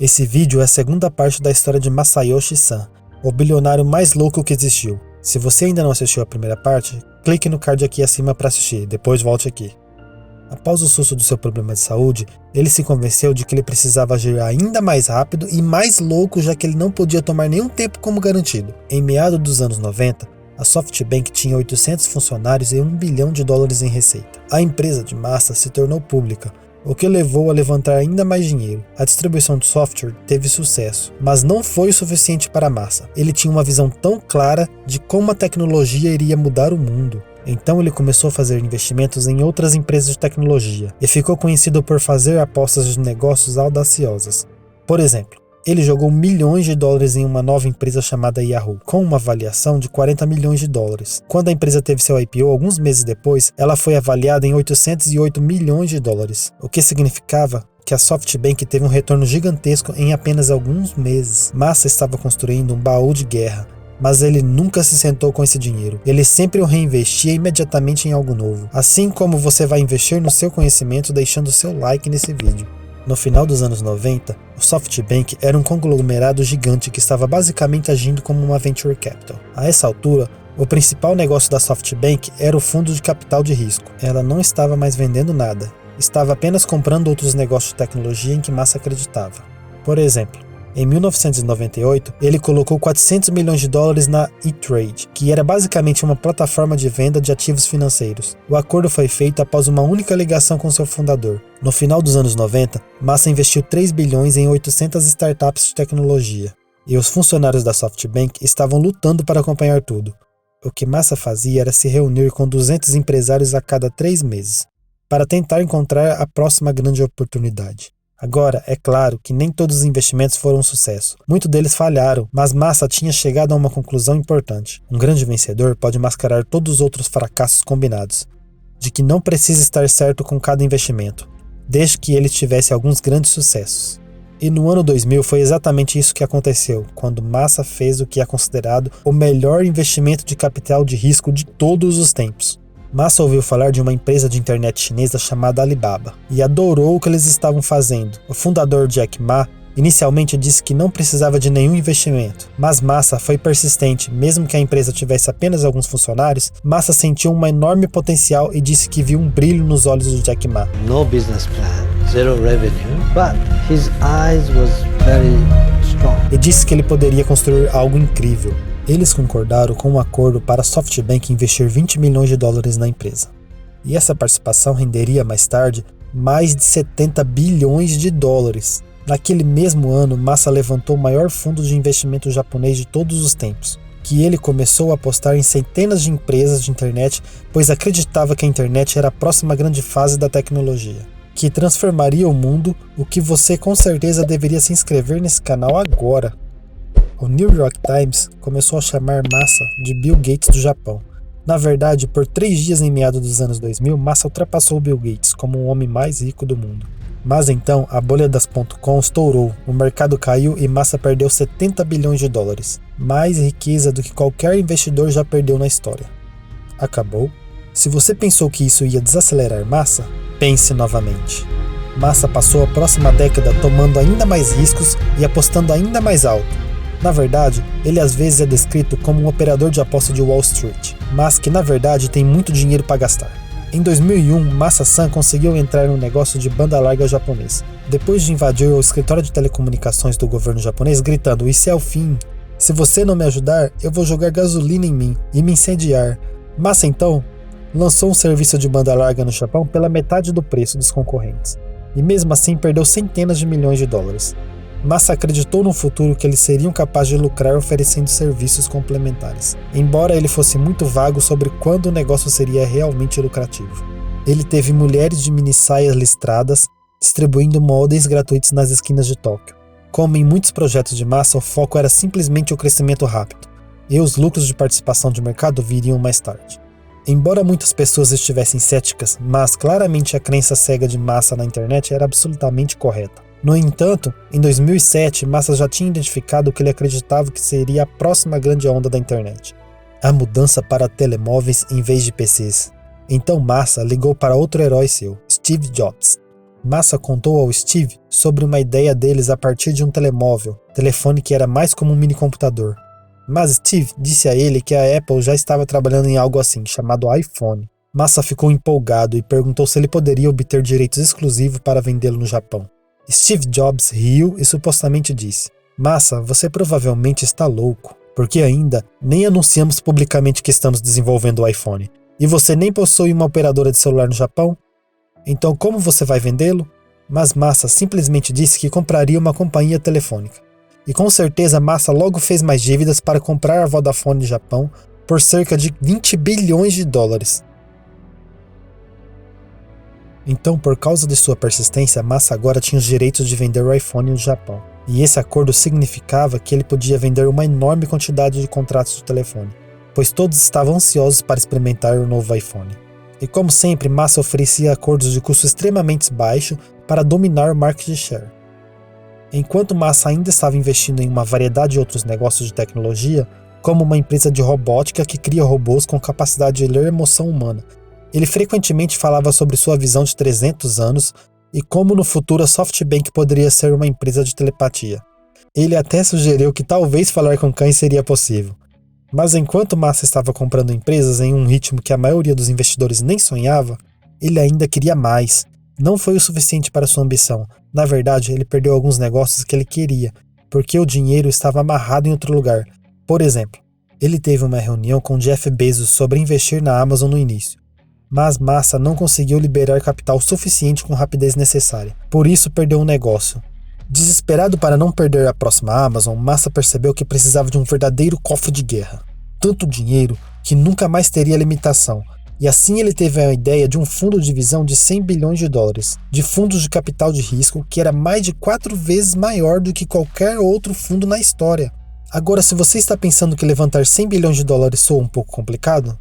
Esse vídeo é a segunda parte da história de Masayoshi Son, o bilionário mais louco que existiu. Se você ainda não assistiu a primeira parte, clique no card aqui acima para assistir, depois volte aqui. Após o susto do seu problema de saúde, ele se convenceu de que ele precisava agir ainda mais rápido e mais louco, já que ele não podia tomar nenhum tempo como garantido. Em meados dos anos 90, a SoftBank tinha 800 funcionários e $1 bilhão em receita. A empresa de Masa se tornou pública, o que levou a levantar ainda mais dinheiro. A distribuição de software teve sucesso, mas não foi o suficiente para Masa. Ele tinha uma visão tão clara de como a tecnologia iria mudar o mundo. Então ele começou a fazer investimentos em outras empresas de tecnologia e ficou conhecido por fazer apostas de negócios audaciosas. Por exemplo, ele jogou $1 milhão em uma nova empresa chamada Yahoo, com uma avaliação de $40 milhões. Quando a empresa teve seu IPO, alguns meses depois, ela foi avaliada em $808 milhões, o que significava que a SoftBank teve um retorno gigantesco em apenas alguns meses. Masa estava construindo um baú de guerra, mas ele nunca se sentou com esse dinheiro. Ele sempre o reinvestia imediatamente em algo novo. Assim como você vai investir no seu conhecimento deixando seu like nesse vídeo. No final dos anos 90, o SoftBank era um conglomerado gigante que estava basicamente agindo como uma venture capital. A essa altura, o principal negócio da SoftBank era o fundo de capital de risco. Ela não estava mais vendendo nada, estava apenas comprando outros negócios de tecnologia em que Masa acreditava. Por exemplo, em 1998, ele colocou $400 milhões na E-Trade, que era basicamente uma plataforma de venda de ativos financeiros. O acordo foi feito após uma única ligação com seu fundador. No final dos anos 90, Masa investiu $3 bilhões em 800 startups de tecnologia, e os funcionários da SoftBank estavam lutando para acompanhar tudo. O que Masa fazia era se reunir com 200 empresários a cada 3 meses, para tentar encontrar a próxima grande oportunidade. Agora, é claro que nem todos os investimentos foram um sucesso. Muitos deles falharam, mas Masa tinha chegado a uma conclusão importante. Um grande vencedor pode mascarar todos os outros fracassos combinados, de que não precisa estar certo com cada investimento, desde que ele tivesse alguns grandes sucessos. E no ano 2000 foi exatamente isso que aconteceu, quando Masa fez o que é considerado o melhor investimento de capital de risco de todos os tempos. Masa ouviu falar de uma empresa de internet chinesa chamada Alibaba e adorou o que eles estavam fazendo. O fundador Jack Ma inicialmente disse que não precisava de nenhum investimento, mas Masa foi persistente. Mesmo que a empresa tivesse apenas alguns funcionários, Masa sentiu um enorme potencial e disse que viu um brilho nos olhos do Jack Ma. No business plan, zero revenue, but his eyes was very strong. E disse que ele poderia construir algo incrível. Eles concordaram com um acordo para a SoftBank investir $20 milhões na empresa. E essa participação renderia mais tarde mais de $70 bilhões. Naquele mesmo ano, Masa levantou o maior fundo de investimento japonês de todos os tempos, que ele começou a apostar em centenas de empresas de internet, pois acreditava que a internet era a próxima grande fase da tecnologia, que transformaria o mundo, o que você com certeza deveria se inscrever nesse canal agora. O New York Times começou a chamar Masa de Bill Gates do Japão. Na verdade, por 3 dias em meados dos anos 2000, Masa ultrapassou Bill Gates como o homem mais rico do mundo. Mas então, a bolha das .com estourou, o mercado caiu e Masa perdeu $70 bilhões. Mais riqueza do que qualquer investidor já perdeu na história. Acabou? Se você pensou que isso ia desacelerar Masa, pense novamente. Masa passou a próxima década tomando ainda mais riscos e apostando ainda mais alto. Na verdade, ele às vezes é descrito como um operador de aposta de Wall Street, mas que na verdade tem muito dinheiro para gastar. Em 2001, Masa-san conseguiu entrar no negócio de banda larga japonês, depois de invadir o escritório de telecomunicações do governo japonês gritando: "Isso é o fim! Se você não me ajudar, eu vou jogar gasolina em mim e me incendiar." Masa então lançou um serviço de banda larga no Japão pela metade do preço dos concorrentes, e mesmo assim perdeu centenas de milhões de dólares. Masa acreditou no futuro que eles seriam capazes de lucrar oferecendo serviços complementares, embora ele fosse muito vago sobre quando o negócio seria realmente lucrativo. Ele teve mulheres de mini-saias listradas distribuindo moldes gratuitos nas esquinas de Tóquio. Como em muitos projetos de Masa, o foco era simplesmente o crescimento rápido, e os lucros de participação de mercado viriam mais tarde. Embora muitas pessoas estivessem céticas, mas claramente a crença cega de Masa na internet era absolutamente correta. No entanto, em 2007, Masa já tinha identificado o que ele acreditava que seria a próxima grande onda da internet: a mudança para telemóveis em vez de PCs. Então Masa ligou para outro herói seu, Steve Jobs. Massa contou ao Steve sobre uma ideia deles a partir de um telemóvel, telefone que era mais como um mini-computador. Mas Steve disse a ele que a Apple já estava trabalhando em algo assim, chamado iPhone. Massa ficou empolgado e perguntou se ele poderia obter direitos exclusivos para vendê-lo no Japão. Steve Jobs riu e supostamente disse: Massa, você provavelmente está louco, porque ainda nem anunciamos publicamente que estamos desenvolvendo o iPhone. E você nem possui uma operadora de celular no Japão? Então como você vai vendê-lo? Mas Massa simplesmente disse que compraria uma companhia telefônica. E com certeza Massa logo fez mais dívidas para comprar a Vodafone no Japão por cerca de 20 bilhões de dólares. Então, por causa de sua persistência, Massa agora tinha os direitos de vender o iPhone no Japão. E esse acordo significava que ele podia vender uma enorme quantidade de contratos de telefone, pois todos estavam ansiosos para experimentar o novo iPhone. E como sempre, Massa oferecia acordos de custo extremamente baixo para dominar o market share. Enquanto Massa ainda estava investindo em uma variedade de outros negócios de tecnologia, como uma empresa de robótica que cria robôs com capacidade de ler emoção humana, ele frequentemente falava sobre sua visão de 300 anos e como no futuro a SoftBank poderia ser uma empresa de telepatia. Ele até sugeriu que talvez falar com cães seria possível. Mas enquanto Massa estava comprando empresas em um ritmo que a maioria dos investidores nem sonhava, ele ainda queria mais. Não foi o suficiente para sua ambição. Na verdade, ele perdeu alguns negócios que ele queria, porque o dinheiro estava amarrado em outro lugar. Por exemplo, ele teve uma reunião com Jeff Bezos sobre investir na Amazon no início. Mas Massa não conseguiu liberar capital suficiente com rapidez necessária. Por isso perdeu o negócio. Desesperado para não perder a próxima Amazon, Massa percebeu que precisava de um verdadeiro cofre de guerra. Tanto dinheiro que nunca mais teria limitação. E assim ele teve a ideia de um fundo de divisão de 100 bilhões de dólares, de fundos de capital de risco que era mais de 4 vezes maior do que qualquer outro fundo na história. Agora, se você está pensando que levantar 100 bilhões de dólares soa um pouco complicado,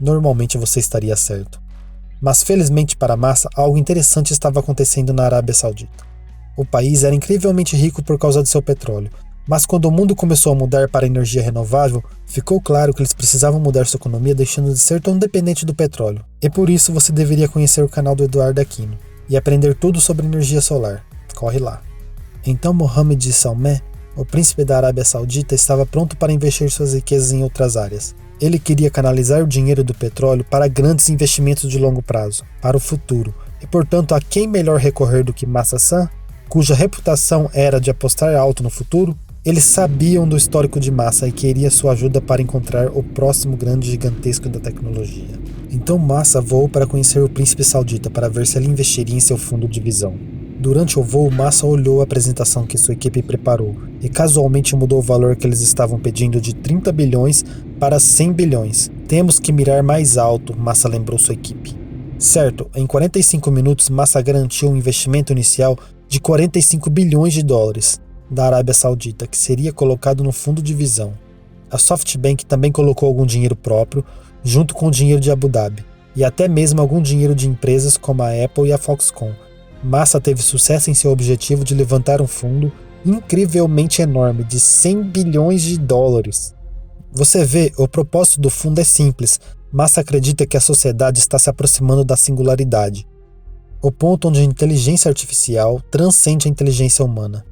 normalmente você estaria certo. Mas felizmente para Massa, algo interessante estava acontecendo na Arábia Saudita. O país era incrivelmente rico por causa de seu petróleo, mas quando o mundo começou a mudar para a energia renovável, ficou claro que eles precisavam mudar sua economia deixando de ser tão dependente do petróleo. E por isso você deveria conhecer o canal do Eduardo Aquino e aprender tudo sobre energia solar. Corre lá. Então Mohammed Salman, o príncipe da Arábia Saudita, estava pronto para investir suas riquezas em outras áreas. Ele queria canalizar o dinheiro do petróleo para grandes investimentos de longo prazo, para o futuro. E portanto, a quem melhor recorrer do que Massa Son, cuja reputação era de apostar alto no futuro? Eles sabiam do histórico de Massa e queria sua ajuda para encontrar o próximo grande gigantesco da tecnologia. Então Massa voou para conhecer o príncipe saudita para ver se ele investiria em seu fundo de visão. Durante o voo, Massa olhou a apresentação que sua equipe preparou e casualmente mudou o valor que eles estavam pedindo de 30 bilhões para 100 bilhões. Temos que mirar mais alto, Massa lembrou sua equipe. Certo, em 45 minutos Massa garantiu um investimento inicial de 45 bilhões de dólares da Arábia Saudita, que seria colocado no fundo de visão. A SoftBank também colocou algum dinheiro próprio, junto com o dinheiro de Abu Dhabi, e até mesmo algum dinheiro de empresas como a Apple e a Foxconn. Massa teve sucesso em seu objetivo de levantar um fundo incrivelmente enorme de 100 bilhões de dólares. Você vê, o propósito do fundo é simples. Massa acredita que a sociedade está se aproximando da singularidade, o ponto onde a inteligência artificial transcende a inteligência humana.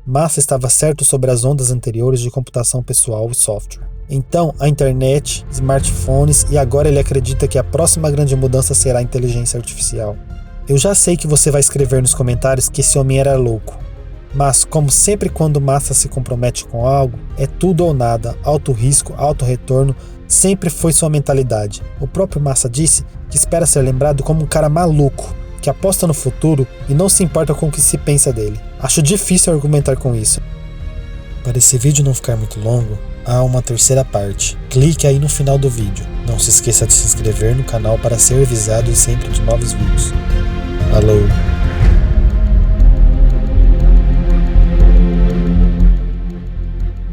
Massa estava certo sobre as ondas anteriores de computação pessoal e software. Então, a internet, smartphones e agora ele acredita que a próxima grande mudança será a inteligência artificial. Eu já sei que você vai escrever nos comentários que esse homem era louco. Mas, como sempre quando Massa se compromete com algo, é tudo ou nada, alto risco, alto retorno, sempre foi sua mentalidade. O próprio Massa disse que espera ser lembrado como um cara maluco, que aposta no futuro e não se importa com o que se pensa dele. Acho difícil argumentar com isso. Para esse vídeo não ficar muito longo, há uma terceira parte. Clique aí no final do vídeo. Não se esqueça de se inscrever no canal para ser avisado sempre de novos vídeos. Falou!